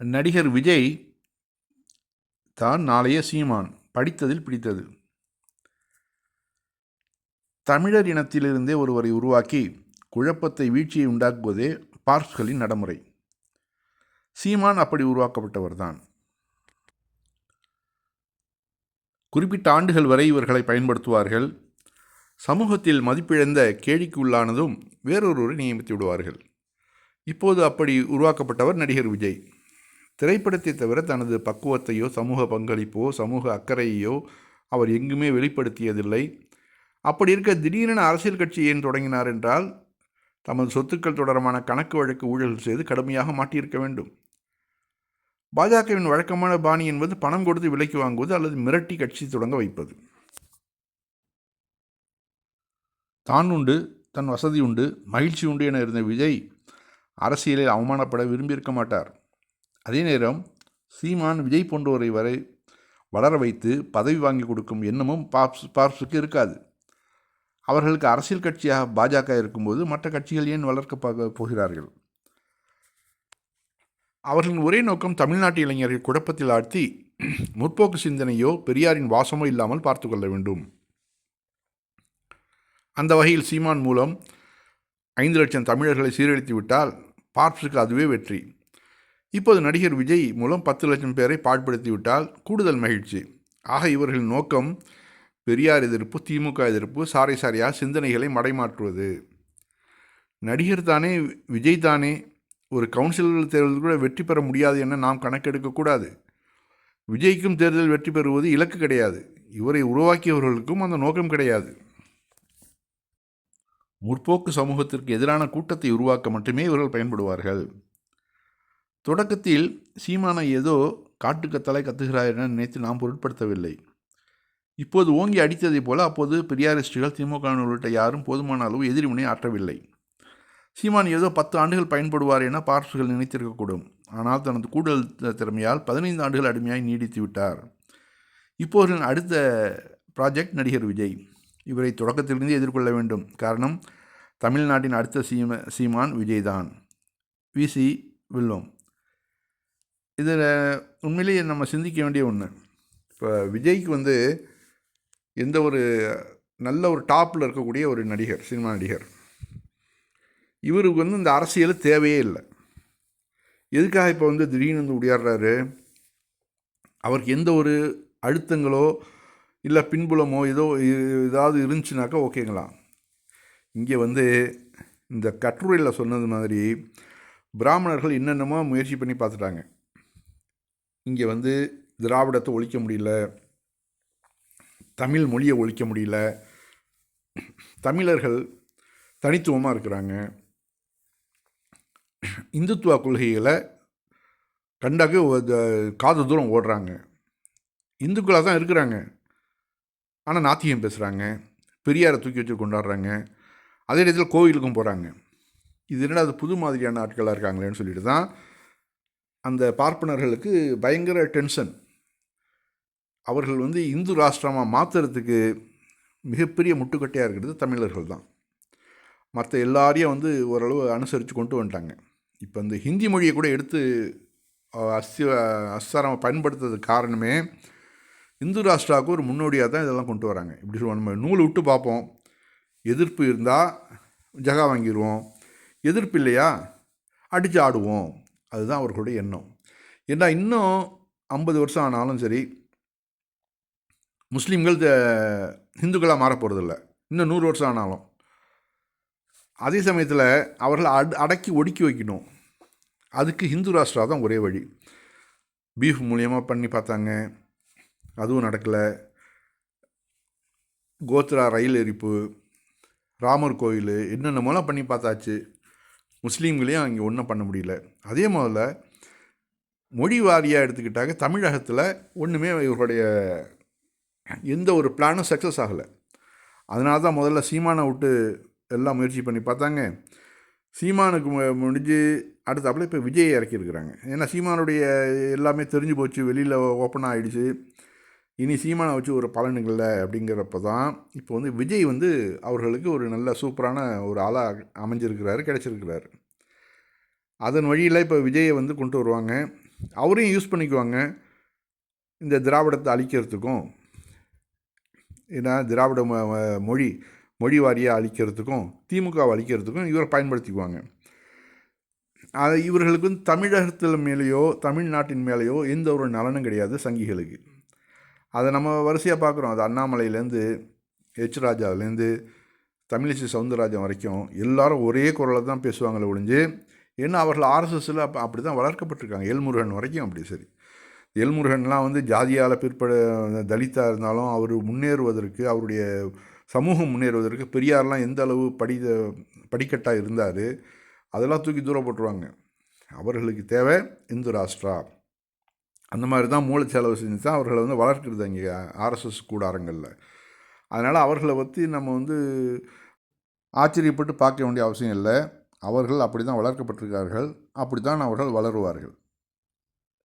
நடிகர் விஜய் தான் நாளைய சீமான் படித்ததில் பிடித்தது. தமிழர் இனத்திலிருந்தே ஒருவரை உருவாக்கி குழப்பத்தை வீழ்ச்சியை உண்டாக்குவதே பார்ஸ்களின் நடைமுறை. சீமான் அப்படி உருவாக்கப்பட்டவர்தான். குறிப்பிட்ட ஆண்டுகள் வரை இவர்களை பயன்படுத்துவார்கள். சமூகத்தில் மதிப்பிழந்த கேலிக்கு உள்ளானதும் வேறொருவரை நியமித்து விடுவார்கள். இப்போது அப்படி உருவாக்கப்பட்டவர் நடிகர் விஜய். திரைப்படத்தை தவிர தனது பக்குவத்தையோ சமூக பங்களிப்போ சமூக அக்கறையோ அவர் எங்குமே வெளிப்படுத்தியதில்லை. அப்படி இருக்க திடீரென அரசியல் கட்சி ஏன் தொடங்கினார் என்றால், தமது சொத்துக்கள் தொடர்பான கணக்கு வழக்கு ஊழல் செய்து கடுமையாக மாட்டியிருக்க வேண்டும். பாஜகவின் வழக்கமான பாணி என்பது பணம் கொடுத்து விலைக்கு வாங்குவது அல்லது மிரட்டி கட்சி தொடங்க வைப்பது. தான் உண்டு, தன் வசதி உண்டு, மகிழ்ச்சி உண்டு என இருந்த விஜய் அரசியலில் அவமானப்பட விரும்பியிருக்க மாட்டார். அதே நேரம் சீமான் விஜய் போன்றவரை வரை வளர வைத்து பதவி வாங்கி கொடுக்கும் எண்ணமும் பார்ப்ஸுக்கு இருக்காது. அவர்களுக்கு அரசியல் கட்சியாக பாஜக இருக்கும்போது மற்ற கட்சிகள் ஏன் வளர்க்க போகிறார்கள்? அவர்களின் ஒரே நோக்கம் தமிழ்நாட்டு இளைஞர்கள் குழப்பத்தில் ஆழ்த்தி முற்போக்கு சிந்தனையோ பெரியாரின் வாசமோ இல்லாமல் பார்த்து கொள்ள வேண்டும். அந்த வகையில் சீமான் மூலம் 5 லட்சம் தமிழர்களை சீரழித்து விட்டால் பார்ப்ஸுக்கு அதுவே வெற்றி. இப்போது நடிகர் விஜய் மூலம் 10 லட்சம் பேரை பாழ்படுத்திவிட்டால் கூடுதல் மகிழ்ச்சி. ஆக இவர்களின் நோக்கம் பெரியார் எதிர்ப்பு, திமுக எதிர்ப்பு, சாரை சாரையாக சிந்தனைகளை மடைமாற்றுவது. நடிகர் தானே, விஜய் தானே, ஒரு கவுன்சிலர் தேர்தல் கூட வெற்றி பெற முடியாது என நாம் கணக்கெடுக்கக்கூடாது. விஜய்க்கும் தேர்தல் வெற்றி பெறுவது இலக்கு கிடையாது. இவரை உருவாக்கியவர்களுக்கும் அந்த நோக்கம் கிடையாது. முற்போக்கு சமூகத்திற்கு எதிரான கூட்டத்தை உருவாக்க மட்டுமே இவர்கள் பயன்படுவார்கள். தொடக்கத்தில் சீமானை ஏதோ காட்டுக்கத்தலை கத்துகிறார் என நினைத்து நாம் பொருட்படுத்தவில்லை. இப்போது ஓங்கி அடித்ததைப் போல அப்போது பெரியாரிஸ்டுகள், திமுக உள்ளிட்ட யாரும் போதுமான அளவு எதிர்வினை ஆற்றவில்லை. சீமான் ஏதோ 10 ஆண்டுகள் பயன்படுவார் என பார்ப்ஸுகள் நினைத்திருக்கக்கூடும். ஆனால் தனது கூடுதல் திறமையால் 15 ஆண்டுகள் அடிமையாய் நீடித்து விட்டார். இப்போது அடுத்த ப்ராஜெக்ட் நடிகர் விஜய். இவரை தொடக்கத்திலிருந்து எதிர்கொள்ள வேண்டும். காரணம், தமிழ்நாட்டின் அடுத்த சீமான் விஜய் தான். விசி வில்லும். இதில் உண்மையிலேயே நம்ம சிந்திக்க வேண்டிய ஒன்று. இப்போ விஜய்க்கு எந்த ஒரு நல்ல ஒரு டாப்பில் இருக்கக்கூடிய ஒரு நடிகர், சினிமா நடிகர், இவருக்கு இந்த அரசியல் தேவையே இல்லை. எதுக்காக இப்போ திடீர்னு உடையாடுறாரு? அவருக்கு எந்த ஒரு அழுத்தங்களோ இல்லை பின்புலமோ ஏதாவது இருந்துச்சுனாக்கா ஓகேங்களா. இங்கே இந்த கட்டுரையில் சொன்னது மாதிரி பிராமணர்கள் என்னென்னமோ முயற்சி பண்ணி பார்த்துட்டாங்க. இங்கே திராவிடத்தை ஒழிக்க முடியல, தமிழ் மொழியை ஒழிக்க முடியல, தமிழர்கள் தனித்துவமாக இருக்கிறாங்க, இந்துத்துவ கொள்கைகளை கண்டாக்க காது தூரம் ஓடுறாங்க, இந்துக்களாக தான் இருக்கிறாங்க, ஆனால் நாத்தியம் பேசுகிறாங்க, பெரியாரை தூக்கி வச்சு கொண்டாடுறாங்க, அதே நேரத்தில் கோவிலுக்கும் போகிறாங்க. இது என்னடா அது புது மாதிரியான ஆட்களாக இருக்காங்களேன்னு சொல்லிட்டு தான் அந்த பார்ப்பனர்களுக்கு பயங்கர டென்ஷன். அவர்கள் இந்து ராஷ்டிரமாக மாற்றுறதுக்கு மிகப்பெரிய முட்டுக்கட்டையாக இருக்கிறது தமிழர்கள் தான். மற்ற எல்லாரையும் ஓரளவு அனுசரித்து கொண்டு வந்துட்டாங்க. இப்போ இந்த ஹிந்தி மொழியை கூட எடுத்து அஸ்தாரமாக பயன்படுத்துறதுக்கு காரணமே இந்து ராஷ்டிராவுக்கு ஒரு முன்னோடியாக தான் இதெல்லாம் கொண்டு வராங்க. இப்படி நம்ம நூல் விட்டு பார்ப்போம். எதிர்ப்பு இருந்தால் ஜகா வாங்கிடுவோம், எதிர்ப்பு இல்லையா அடித்து ஆடுவோம். அதுதான் அவர்களுடைய எண்ணம். ஏன்னா இன்னும் 50 வருஷம் ஆனாலும் சரி முஸ்லீம்கள் ஹிந்துக்களாக மாற போகிறதில்ல. இன்னும் 100 வருஷம் ஆனாலும். அதே சமயத்தில் அவர்களை அடக்கி ஒடுக்கி வைக்கணும். அதுக்கு ஹிந்து ராஷ்டிரா தான் ஒரே வழி. பீஃப் மூலியமாக பண்ணி பார்த்தாங்க, அதுவும் நடக்கலை. கோத்ரா ரயில் எரிப்பு, ராமர் கோயில், என்னென்னமோலாம் பண்ணி பார்த்தாச்சு. முஸ்லீம்களையும் அங்கே ஒன்றும் பண்ண முடியல. அதே முதல்ல மொழி வாரியாக எடுத்துக்கிட்டாங்க. தமிழகத்தில் ஒன்றுமே இவர்களுடைய எந்த ஒரு பிளானும் சக்ஸஸ் ஆகலை. அதனால தான் முதல்ல சீமானை விட்டு எல்லாம் முயற்சி பண்ணி பார்த்தாங்க. சீமானுக்கு முடிஞ்சு அடுத்தாப்புல இப்போ விஜயை இறக்கியிருக்கிறாங்க. ஏன்னா சீமானுடைய எல்லாமே தெரிஞ்சு போச்சு, வெளியில் ஓப்பனாக ஆகிடுச்சு. இனி சீமானை வச்சு ஒரு பலனுங்களில் அப்படிங்கிறப்ப தான் இப்போ விஜய் அவர்களுக்கு ஒரு நல்ல சூப்பரான ஒரு ஆளாக அமைஞ்சிருக்கிறாரு, கிடச்சிருக்கிறாரு. அதன் வழியில் இப்போ விஜயை கொண்டு வருவாங்க. அவரையும் யூஸ் பண்ணிக்குவாங்க இந்த திராவிடத்தை அழிக்கிறதுக்கும். ஏன்னா திராவிட மொழி வாரியாக அழிக்கிறதுக்கும் திமுகவை அழிக்கிறதுக்கும் இவரை பயன்படுத்திக்குவாங்க. அது இவர்களுக்கு வந்து தமிழகத்தில் மேலேயோ தமிழ்நாட்டின் மேலேயோ எந்த ஒரு நலனும் கிடையாது சங்கிகளுக்கு. அதை நம்ம வரிசையாக பார்க்குறோம். அது அண்ணாமலையிலேருந்து ராஜாவிலேருந்து தமிழிசை சவுந்தரராஜன் வரைக்கும் எல்லாரும் ஒரே குரலை தான் பேசுவாங்களே ஒழிஞ்சு, ஏன்னா அவர்கள் ஆர்எஸ்எஸில் அப்படி தான் வளர்க்கப்பட்டிருக்காங்க. எல்முருகன் வரைக்கும் அப்படி. சரி, எல்முருகன்லாம் வந்து ஜாதியால் தலித்தாக இருந்தாலும் அவர் முன்னேறுவதற்கு, அவருடைய சமூகம் முன்னேறுவதற்கு பெரியார்லாம் எந்த அளவு படிக்கட்டாக இருந்தார், அதெல்லாம் தூக்கி தூரம் போட்டுருவாங்க. அவர்களுக்கு தேவை இந்து ராஷ்டிரா. அந்த மாதிரி தான் மூலச்செலவு செஞ்சு தான் அவர்களை வந்து வளர்க்குறது இங்கே ஆர்எஸ்எஸ் கூடாரங்களில். அதனால் அவர்களை பற்றி நம்ம வந்து ஆச்சரியப்பட்டு பார்க்க வேண்டிய அவசியம் இல்லை. அவர்கள் அப்படி தான் வளர்க்கப்பட்டிருக்கார்கள், அப்படி தான் அவர்கள் வளருவார்கள்.